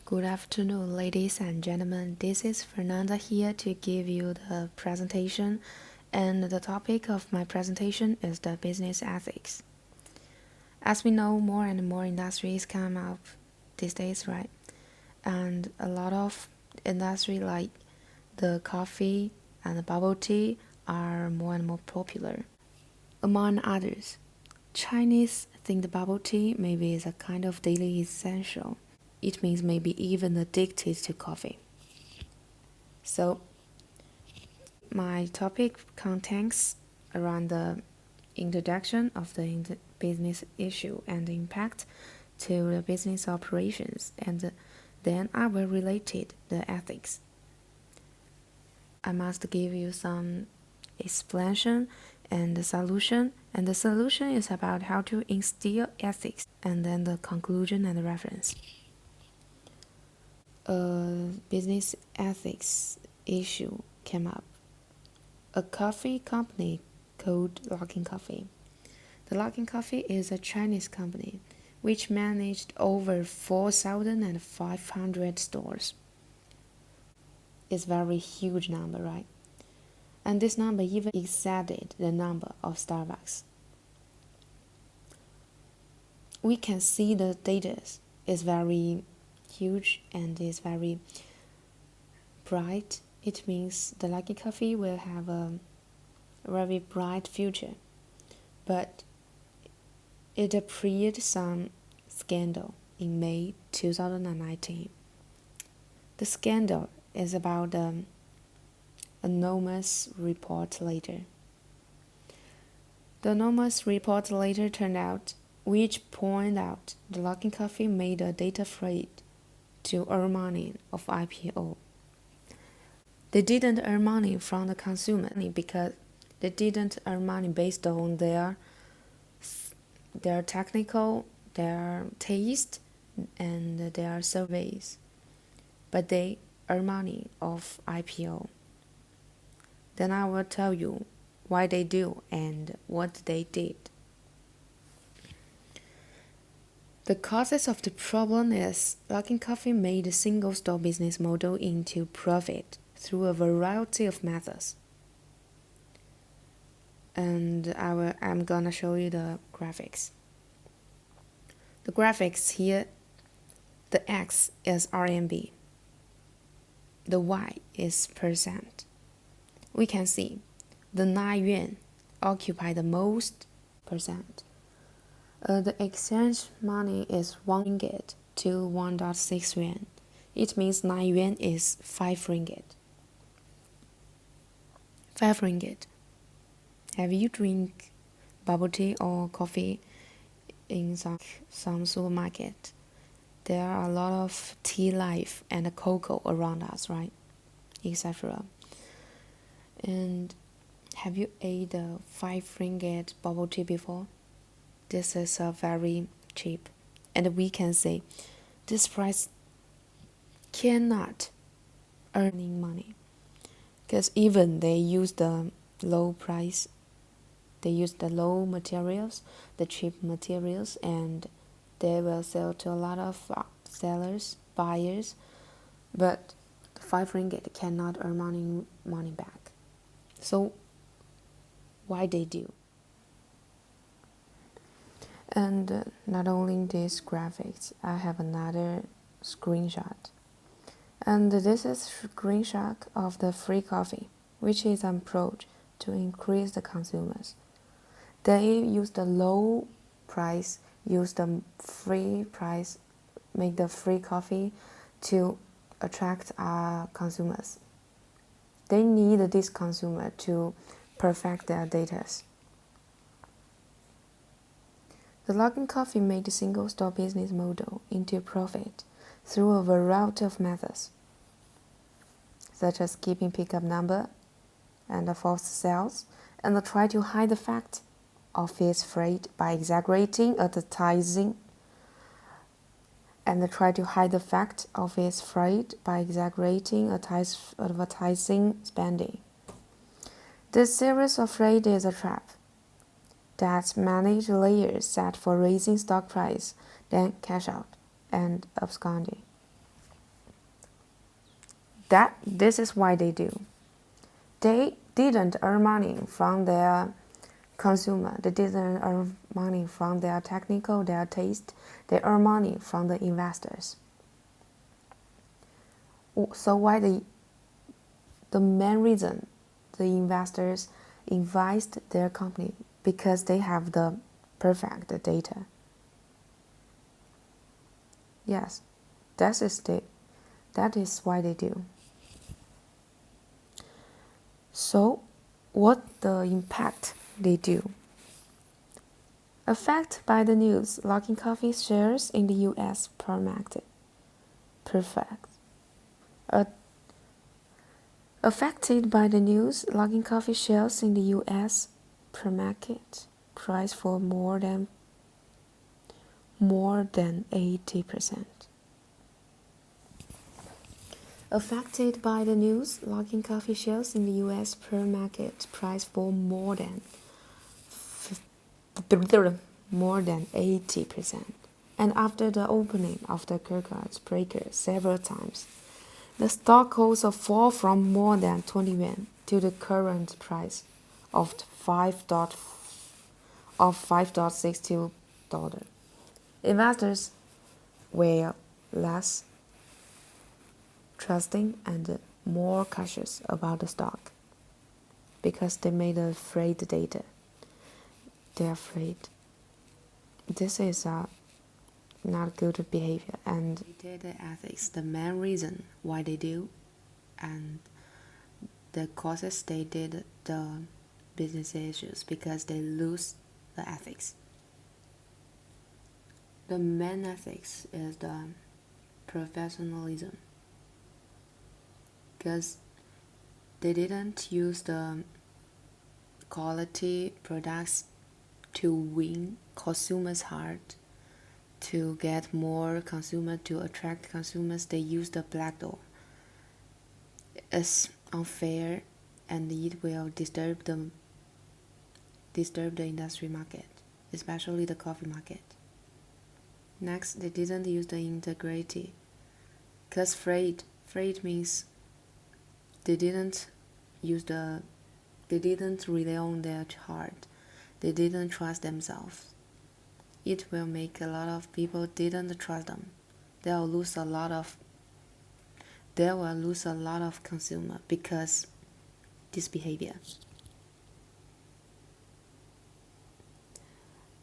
Good afternoon, ladies and gentlemen. This is Fernanda here to give you the presentation, and the topic of my presentation is the business ethics. As we know, more and more industries come up these days, right? And a lot of industry like the coffee and the bubble tea are more and more popular. Among others, Chinese think the bubble tea maybe is a kind of daily essential. It means maybe even addicted to coffee. So my topic contains around the introduction of the business issue and the impact to the business operations, and then I will relate it the ethics. I must give you some explanation and the solution, and the solution is about how to instill ethics, and then the conclusion and the reference. A business ethics issue came up. A coffee company called Luckin Coffee. The Luckin Coffee is a Chinese company which managed over 4,500 stores. It's a very huge number, right? And this number even exceeded the number of Starbucks. We can see the data is very huge and is very bright. It means the Lucky Coffee will have a very bright future. But it appeared some scandal in May 2019. The scandal is about the anonymous report later. The anonymous report later turned out, which pointed out the Luckin Coffee made a data fraud to earn money of IPO. They didn't earn money from the consumer because they didn't earn money based on their technical, their taste, and their surveys, but they earn money of IPO. Then I will tell you why they do and what they did. The causes of the problem is Luckin Coffee made a single-store business model into profit through a variety of methods. And I'm gonna show you the graphics. The graphics here, the X is RMB, the Y is percent. We can see the 9 yuan occupy the most percent. The exchange money is 1 ringgit to 1.6 yuan. It means 9 yuan is 5 ringgit. 5 ringgit. Have you drink bubble tea or coffee in some supermarket? There are a lot of tea leaf and cocoa around us, right? Etc. And have you ate a 5 ringgit bubble tea before? This is very cheap, and we can say this price cannot earn money because even they use the low price, they use the low materials, the cheap materials, and they will sell to a lot of sellers, buyers, but 5 ringgit cannot earn money back. So why they do? And not only these graphics, I have another screenshot. And this is a screenshot of the free coffee, which is an approach to increase the consumers. They use the low price, use the free price, make the free coffee to attract consumers. They need this consumer to perfect their data. The Luckin Coffee made a single-store business model into profit through a variety of methods, such as keeping pickup number and false sales, and try to hide the fact of its fraud by exaggerating advertising, advertising spending. This series of fraud is a trap that manage layers set for raising stock price, then cash out and absconding. This is why they do. They didn't earn money from their consumer. They didn't earn money from their technical, their taste. They earn money from the investors. So why the main reason the investors invest their company because they have the perfect data. Yes, that is why they do. So, what the impact they do? Affected by the news, Luckin Coffee shares in the U.S. plummeted. Perfect. Affected by the news, Luckin Coffee shares in the U.S. plummeted. Price for more than 80%. Affected by the news, Luckin Coffee shares in the U.S. market price for more than 80%. And after the opening of the Kirkard's breaker several times, the stock also fall from more than 20 yuan to the current price of $5.62. Investors were less trusting and more cautious about the stock because they made afraid data. They're afraid. This is not good behavior, and data ethics the main reason why they do, and the causes they did the business issues because they lose the ethics. The main ethics is the professionalism because they didn't use the quality products to win consumers' heart, to get more consumers, to attract consumers. They use the black door. It's unfair and it will disturb the industry market, especially the coffee market. Next, they didn't use the integrity because freight means they didn't rely on their heart. They didn't trust themselves. It will make a lot of people didn't trust them. They will lose a lot of consumer because this behavior.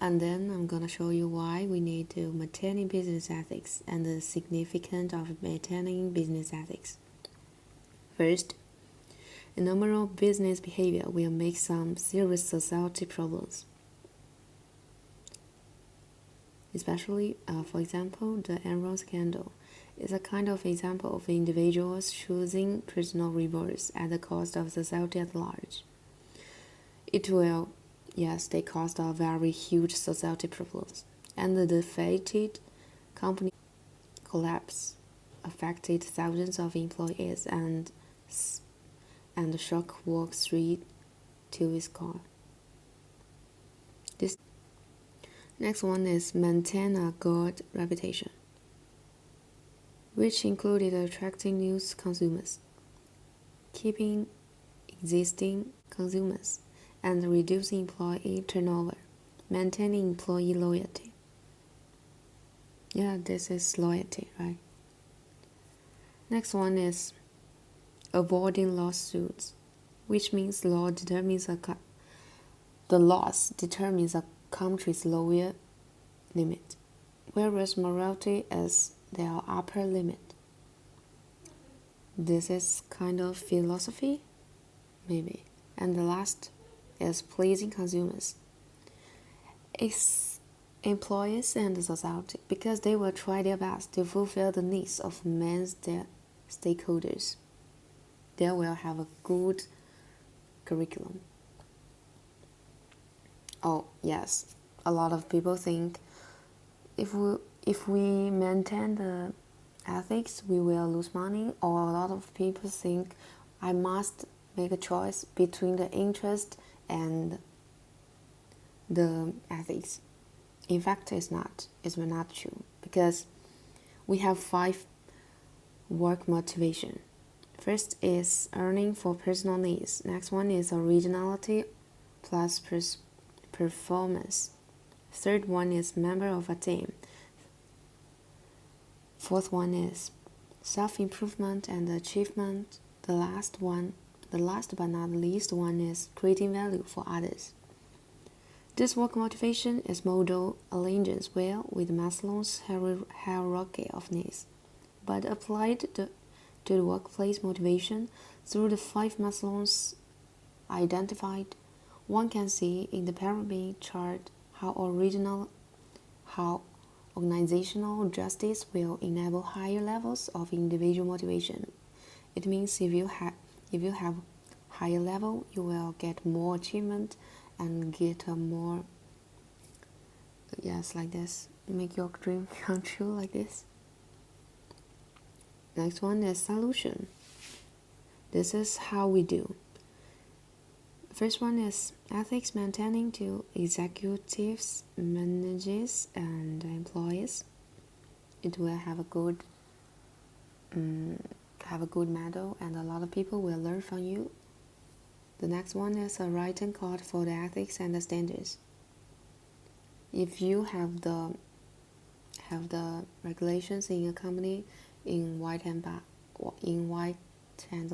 And then I'm gonna show you why we need to maintain business ethics and the significance of maintaining business ethics. First, immoral business behavior will make some serious society problems. Especially, for example, the Enron scandal is a kind of example of individuals choosing personal rewards at the cost of society at large. It will, yes, they caused a very huge society problems, and the defeated company collapse affected thousands of employees and shook Wall Street to its core. This next one is maintain a good reputation, which included attracting new consumers, keeping existing consumers, and reducing employee turnover, maintaining employee loyalty. Yeah, this is loyalty, right? Next one is avoiding lawsuits, which means the laws determines a country's lower limit, whereas morality is their upper limit. This is kind of philosophy, maybe. And the last is pleasing consumers, employees and society, because they will try their best to fulfill the needs of their stakeholders. They will have a good curriculum. Oh yes, a lot of people think if we maintain the ethics, we will lose money, or a lot of people think I must make a choice between the interest and the ethics. In fact, it's not true, because we have 5 work motivation. First is earning for personal needs. Next one is originality plus performance. Third one is member of a team. Fourth one is self-improvement and achievement. The last but not least one is creating value for others. This work motivation is model aligns well with Maslow's hierarchy of needs, but applied to the workplace motivation through the 5 Maslow's identified, one can see in the pyramid chart how organizational justice will enable higher levels of individual motivation. It means if you have higher level, you will get more achievement and get a more, yes, like this, make your dream come true like this. Next one is solution. This is how we do. First one is ethics maintaining to executives, managers, and employees. It will have a good model, and a lot of people will learn from you. The next one is a written code for the ethics and the standards. If you have the regulations in a company in white and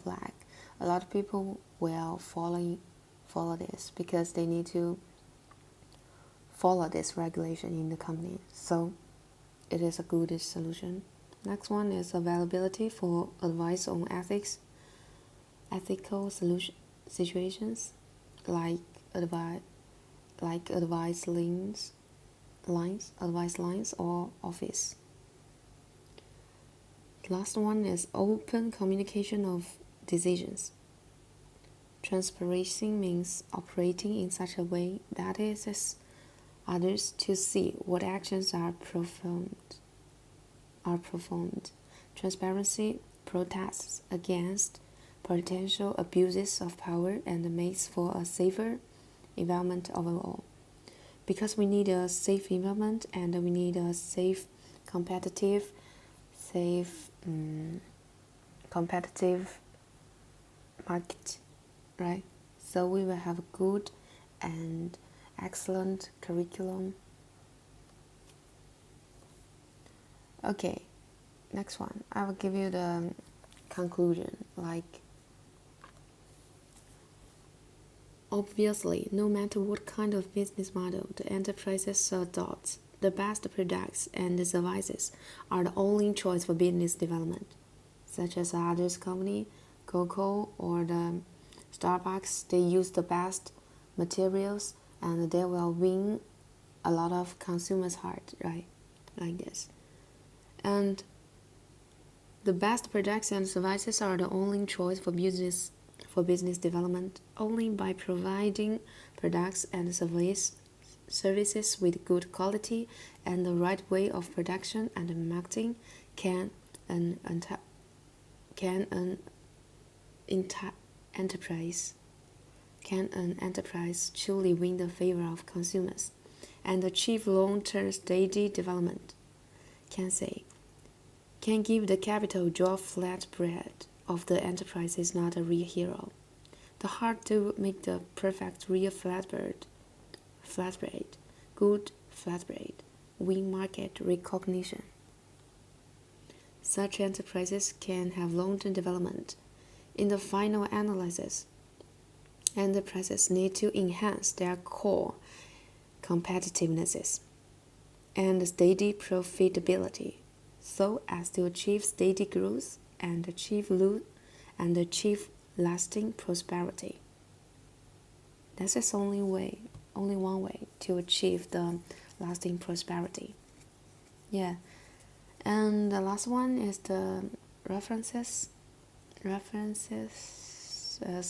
black, a lot of people will follow this because they need to follow this regulation in the company. So it is a good solution. Next one is availability for advice on ethical situations like advice lines or office. Last one is open communication of decisions. Transparency means operating in such a way that it is others to see what actions are performed. Transparency protests against potential abuses of power and makes for a safer environment overall. Because we need a safe environment and we need a safe, competitive market, right? So we will have a good and excellent curriculum. Okay, next one. I will give you the conclusion. Obviously, no matter what kind of business model the enterprises adopt, the best products and services are the only choice for business development, such as others company, Coco or the Starbucks. They use the best materials and they will win a lot of consumers' heart, right? Like this. And the best products and services are the only choice for business development. Only by providing products and services with good quality and the right way of production and marketing can an enterprise truly win the favor of consumers and achieve long-term steady development. Can give the capital job flatbread of the enterprise is not a real hero. The hard to make the perfect real flatbread, good flatbread, win market recognition. Such enterprises can have long-term development. In the final analysis, enterprises need to enhance their core competitiveness and steady profitability so as to achieve steady growth and achieve lasting prosperity. This is only one way to achieve the lasting prosperity. Yeah, and the last one is the references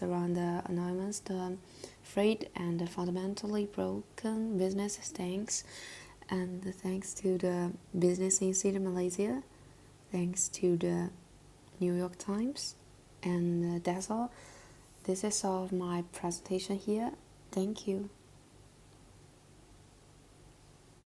around the anonymous, the frayed and fundamentally broken business stinks, and thanks to the Business Insider Malaysia, thanks to the New York Times, and that's all. This is all of my presentation here. Thank you.